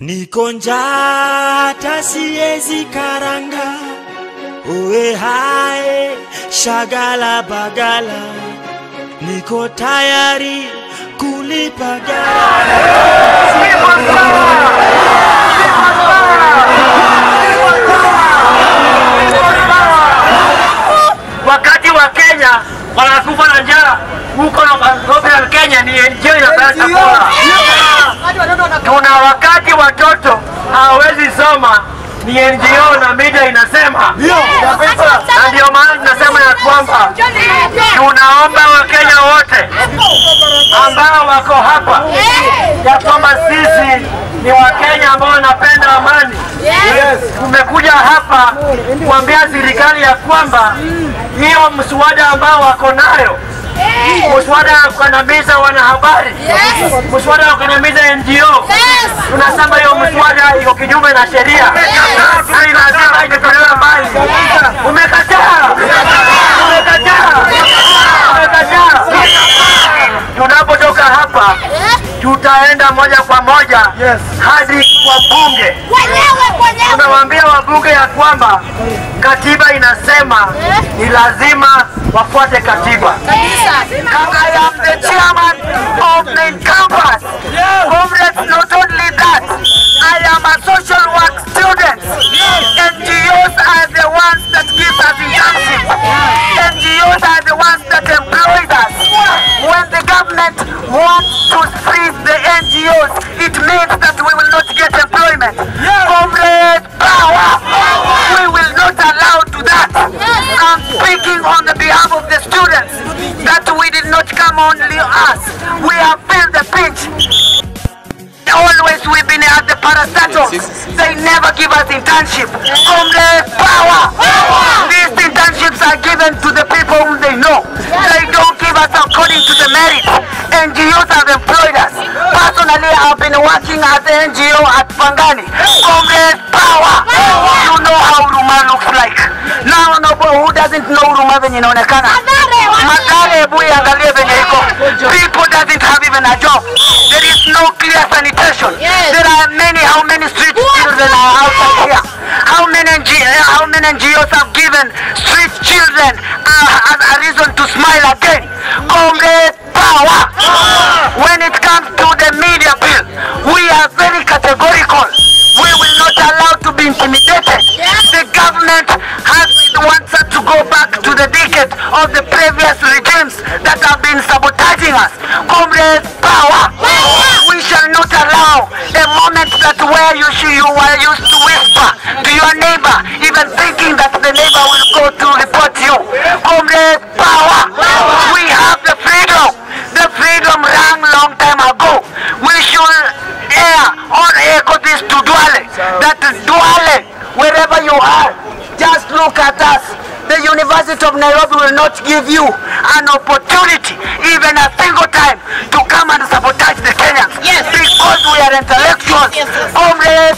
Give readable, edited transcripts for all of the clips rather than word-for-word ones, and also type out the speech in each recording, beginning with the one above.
Niko njaa hata siwezi karanga, uwe hae shagala bagala, niko tayari kulipa gala. Wakati wa Kenya wanakufa na njaa, huko na Kenya ni NGO inapata chakula. Tuna wakati watoto hawezi soma, ni NGO na media inasema. Na ndio maana tunasema ya kwamba tunaomba Wakenya wote ambao wako hapa ya kwamba sisi ni Wakenya ambao wanapenda amani. Tumekuja hapa kuambia serikali ya kwamba hiyo mswada ambao wako nayo, mswada wa kukandamiza wanahabari, mswada wa kukandamiza NGO, tunasema hiyo mswada iko kinyume na sheria. Ni lazima itolewe mbali. Umekataa. Tunapotoka hapa tutaenda moja kwa moja hadi kwa bunge. Tunawaambia wabunge ya kwamba katiba inasema ni lazima wafuate katiba. I am the chairman of main campus. Comrades, not only that, I am a social work student. NGOs are the ones that give us internship. NGOs are the ones that employ us. When the government wants to freeze the NGOs, it means that we will not get employment. Comrades, power! We will not allow to that. I'm speaking on the behalf of the students that we did not come only us. We have felt the pinch. Always we've been at the parastatal. They never give us internship. Comrades, power! These internships are given to the people whom they know. They don't give us according to the merit. NGOs have employed us. Personally, I've been working at the NGO at Pangani. Comrades, power! You know how Uruma looks like. Now, who doesn't know Uruma venye inaonekana? Madare bui angalie venye iko. People doesn't have even a job. There is no clear sanitation. There are how many street children are outside here? How many NGOs have given street children a reason to smile again? Comrades, power! When it comes to the media bill, we are very categorical. We will not allow to be intimidated. The government wants us to go back to the decade of the previous regimes that have been sabotaging us. Comrades, power! We shall not allow a moment that where you were used to whisper to your neighbor, even thinking that the neighbor will go to report you. Comrades, power! We have the freedom. The freedom rang long time ago. We should air or echo this to Duale. That Duale, wherever you are, just look at us. The University of Nairobi will not give you an opportunity, even a single time, to come and sabotage the Kenyans. Because we are intellectuals. Comrades,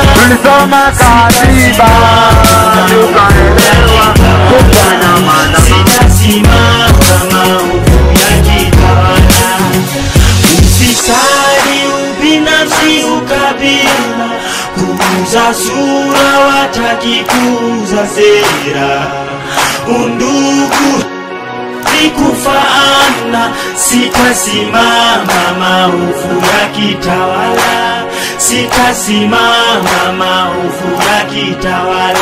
tulisoma katiba tukaelewa kufanya maandamano. Simama ya kitawala, usisali ubinafsi ukabila, kuuza sura wataki kuuza sera, undugu ili kufaana, sitasimama maovu yakitawala, sitasimama maovu yakitawala.